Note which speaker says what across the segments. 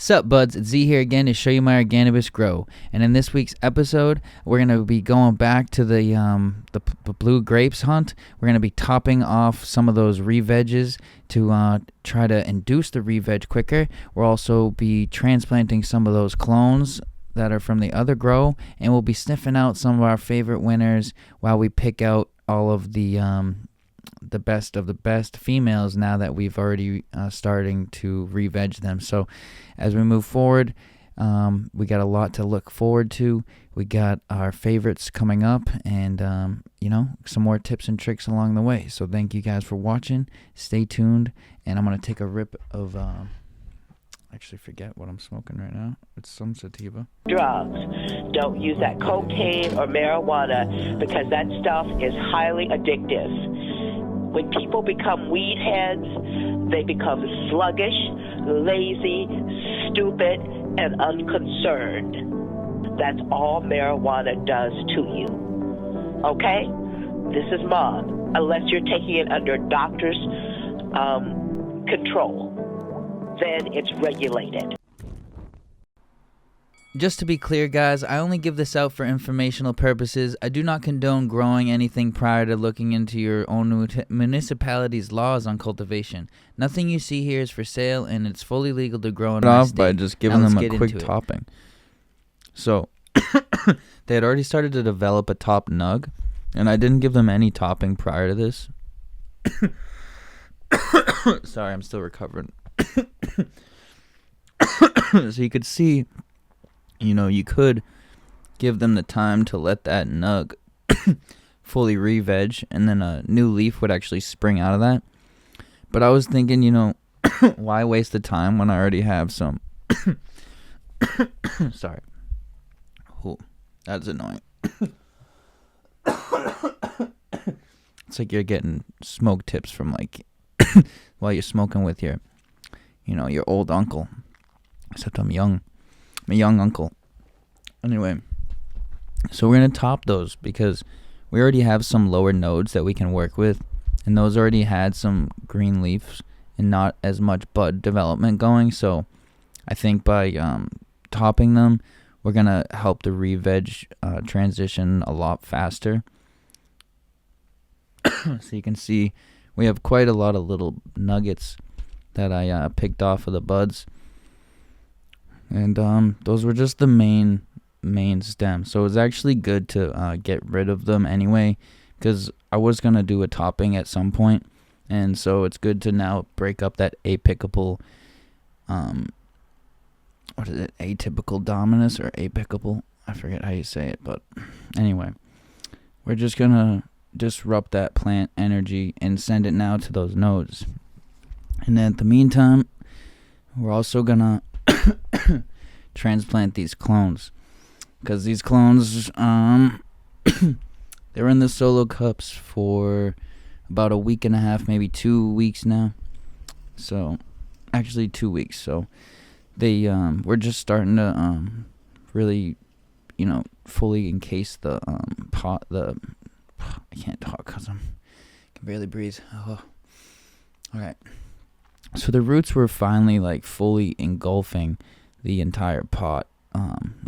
Speaker 1: Sup buds, it's Z here again to show you my CANNABIS grow. And in this week's episode, we're going to be going back to the blue grapes hunt. We're going to be topping off some of those revegges to try to induce the reveg quicker. We'll also be transplanting some of those clones that are from the other grow, and we'll be sniffing out some of our favorite winners while we pick out all of the best of the best females now that we've already starting to reveg them. So as we move forward, we got a lot to look forward to. We got our favorites coming up and some more tips and tricks along the way. So thank you guys for watching. Stay tuned, and I'm going to take a rip of actually forget what I'm smoking right now. It's some sativa.
Speaker 2: Drugs. Don't use that cocaine or marijuana because that stuff is highly addictive. When people become weed heads, they become sluggish, lazy, stupid, and unconcerned. That's all marijuana does to you. Okay? This is Mom. Unless you're taking it under doctor's control, then it's regulated.
Speaker 1: Just to be clear, guys, I only give this out for informational purposes. I do not condone growing anything prior to looking into your own municipality's laws on cultivation. Nothing you see here is for sale, and it's fully legal to grow in my state.
Speaker 3: By just giving them a quick topping. So, they had already started to develop a top nug, and I didn't give them any topping prior to this. Sorry, I'm still recovering. So you could see, you could give them the time to let that nug fully re-veg, and then a new leaf would actually spring out of that. But I was thinking, why waste the time when I already have some? Sorry. Oh, that's annoying. It's like you're getting smoke tips from while you're smoking with your old uncle. Except I'm young. I'm a young uncle. Anyway, so we're going to top those because we already have some lower nodes that we can work with, and those already had some green leaves and not as much bud development going. So I think by topping them, we're going to help the reveg transition a lot faster. So you can see we have quite a lot of little nuggets that I picked off of the buds. And those were just the main stem. So it was actually good to get rid of them anyway, because I was going to do a topping at some point. And so it's good to now break up that apical, atypical dominus or apical? I forget how you say it, but anyway. We're just going to disrupt that plant energy and send it now to those nodes. And then at the meantime, we're also going to transplant these clones, because these clones they were in the solo cups for about a week and a half, maybe 2 weeks now. So actually 2 weeks. So they we're just starting to really fully encase the pot. I can't talk because I can barely breathe. Oh. All right. So the roots were finally fully engulfing the entire pot,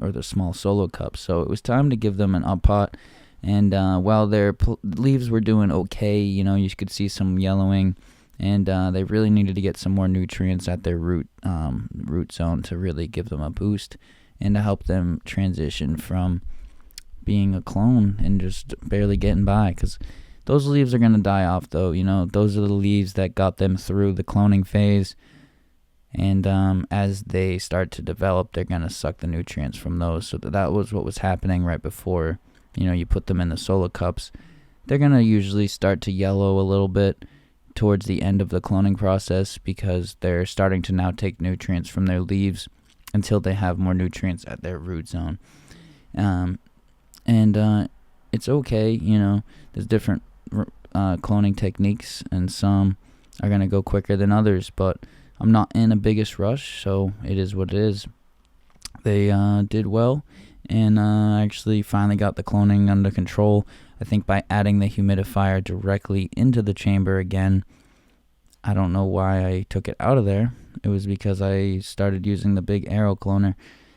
Speaker 3: or the small solo cup. So it was time to give them an up pot. And while their leaves were doing okay, you could see some yellowing, and they really needed to get some more nutrients at their root zone to really give them a boost and to help them transition from being a clone and just barely getting by, because those leaves are going to die off, though. Those are the leaves that got them through the cloning phase. And as they start to develop, they're going to suck the nutrients from those. So that was what was happening right before, you put them in the solo cups. They're going to usually start to yellow a little bit towards the end of the cloning process, because they're starting to now take nutrients from their leaves until they have more nutrients at their root zone. It's okay, there's different cloning techniques, and some are going to go quicker than others, but I'm not in a biggest rush, so it is what it is. They did well, and actually finally got the cloning under control. I think by adding the humidifier directly into the chamber again, I don't know why I took it out of there. It was because I started using the big arrow cloner,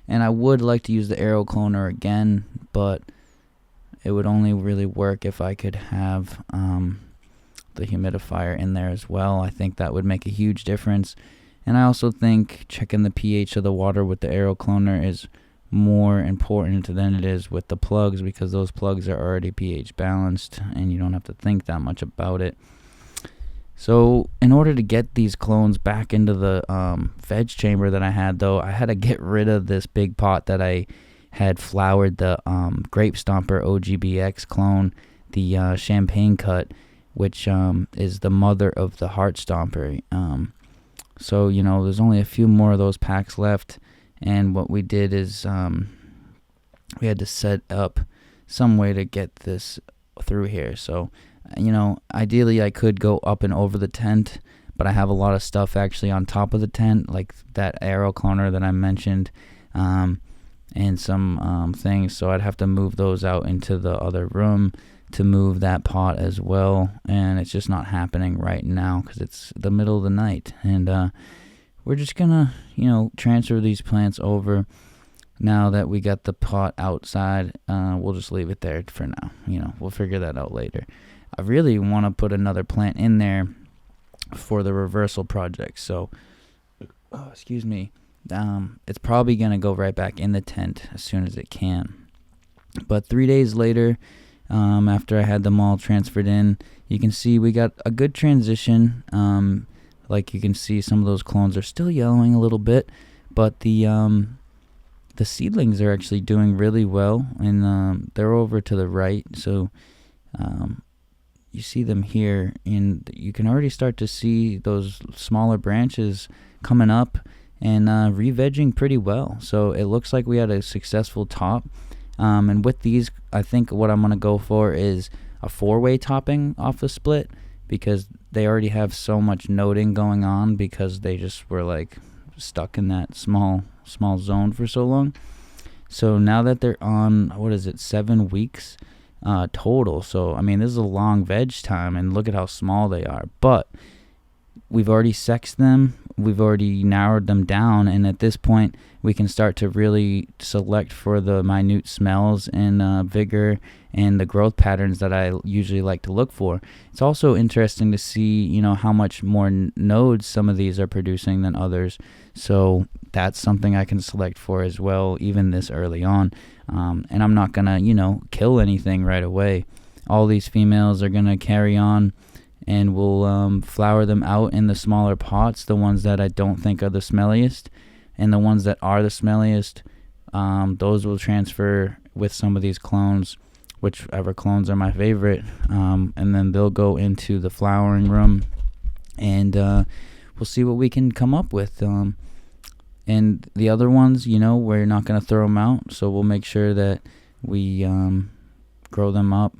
Speaker 3: and I would like to use the arrow cloner again, but it would only really work if I could have the humidifier in there as well. I think that would make a huge difference. And I also think checking the pH of the water with the arrow cloner is more important than it is with the plugs, because those plugs are already pH balanced and you don't have to think that much about it. So in order to get these clones back into the veg chamber that I had, though, I had to get rid of this big pot that I had flowered the Grape Stomper OGBX clone, the champagne cut, which is the mother of the Heart Stomper. So, there's only a few more of those packs left, and what we did is we had to set up some way to get this through here. So, ideally I could go up and over the tent, but I have a lot of stuff actually on top of the tent, like that arrow cloner that I mentioned, and some things, so I'd have to move those out into the other room to move that pot as well, and it's just not happening right now because it's the middle of the night, and we're just gonna transfer these plants over. Now that we got the pot outside, we'll just leave it there for now. We'll figure that out later. I really want to put another plant in there for the reversal project, so excuse me. It's probably going to go right back in the tent as soon as it can. But 3 days later, after I had them all transferred in, you can see we got a good transition. Like you can see, some of those clones are still yellowing a little bit, but the seedlings are actually doing really well, and they're over to the right. So you see them here, and you can already start to see those smaller branches coming up and revegging pretty well. So it looks like we had a successful top. And with these, I think what I'm going to go for is a 4-way topping off the split, because they already have so much noding going on because they just were like stuck in that small zone for so long. So now that they're on, 7 weeks total. So, this is a long veg time, and look at how small they are. But we've already sexed them. We've already narrowed them down, and at this point we can start to really select for the minute smells and vigor and the growth patterns that I usually like to look for. It's also interesting to see how much more nodes some of these are producing than others, so that's something I can select for as well, even this early on. And I'm not gonna kill anything right away. All these females are gonna carry on, and we'll flower them out in the smaller pots, the ones that I don't think are the smelliest, and the ones that are the smelliest, those will transfer with some of these clones, whichever clones are my favorite, and then they'll go into the flowering room, and we'll see what we can come up with. And the other ones, we're not going to throw them out, so we'll make sure that we grow them up.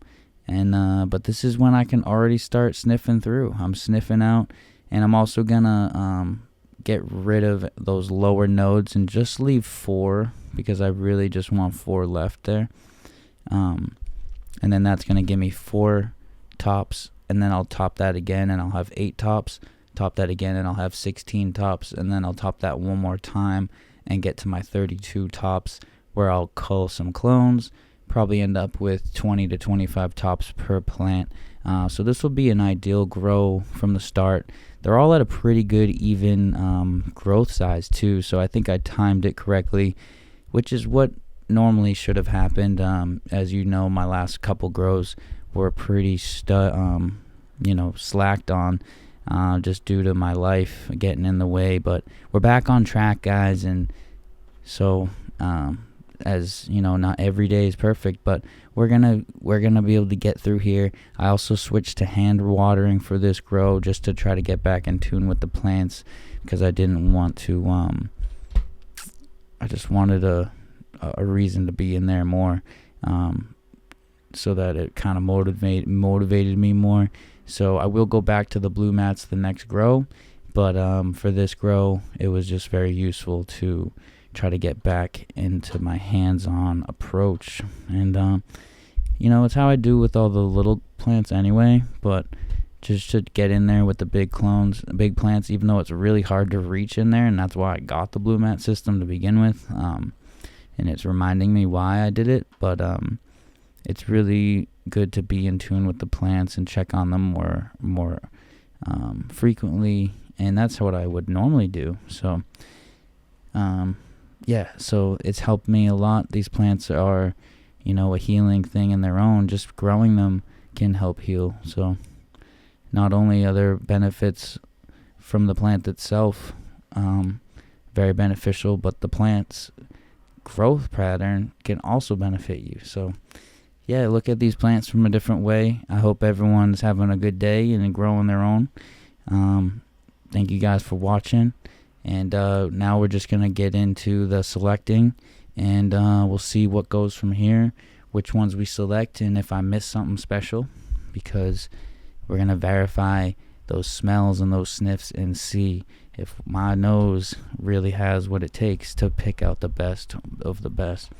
Speaker 3: And but this is when I can already start sniffing through. I'm sniffing out, and I'm also gonna get rid of those lower nodes and just leave 4, because I really just want 4 left there. And then that's gonna give me 4 tops, and then I'll top that again, and I'll have 8 tops. Top that again, and I'll have 16 tops, and then I'll top that one more time and get to my 32 tops, where I'll cull some clones. Probably end up with 20 to 25 tops per plant. So this will be an ideal grow from the start. They're all at a pretty good even growth size too, so I think I timed it correctly, which is what normally should have happened. As you know, my last couple grows were pretty slacked on, just due to my life getting in the way. But we're back on track, guys, and so as not every day is perfect, but we're gonna be able to get through here. I also switched to hand watering for this grow, just to try to get back in tune with the plants, because I didn't want to I just wanted a reason to be in there more, so that it kind of motivated me more. So I will go back to the blue mats the next grow, but for this grow it was just very useful to try to get back into my hands-on approach. And it's how I do with all the little plants anyway, but just to get in there with the big plants, even though it's really hard to reach in there, and that's why I got the blue mat system to begin with. And it's reminding me why I did it, but it's really good to be in tune with the plants and check on them more frequently, and that's what I would normally do. So so it's helped me a lot. These plants are, a healing thing in their own. Just growing them can help heal. So not only are there benefits from the plant itself, very beneficial, but the plant's growth pattern can also benefit you. So look at these plants from a different way. I hope everyone's having a good day and growing their own. Thank you guys for watching. And now we're just going to get into the selecting, and we'll see what goes from here, which ones we select, and if I miss something special, because we're going to verify those smells and those sniffs and see if my nose really has what it takes to pick out the best of the best.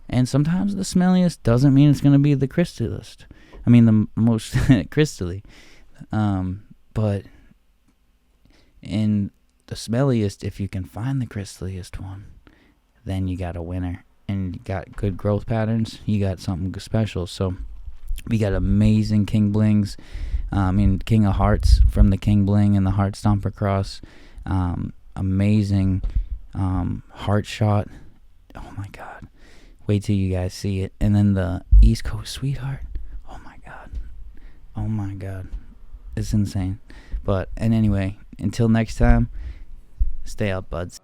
Speaker 3: And sometimes the smelliest doesn't mean it's going to be the crystallest. I mean, the most crystally. But in the smelliest, if you can find the crystalliest one, then you got a winner. And you got good growth patterns, you got something special. So we got amazing King Blings. King of Hearts from the King Bling and the Heart Stomper cross. Amazing Heart Shot. Oh my God. Wait till you guys see it. And then the East Coast Sweetheart. Oh my God. It's insane. And anyway, until next time, stay up, buds.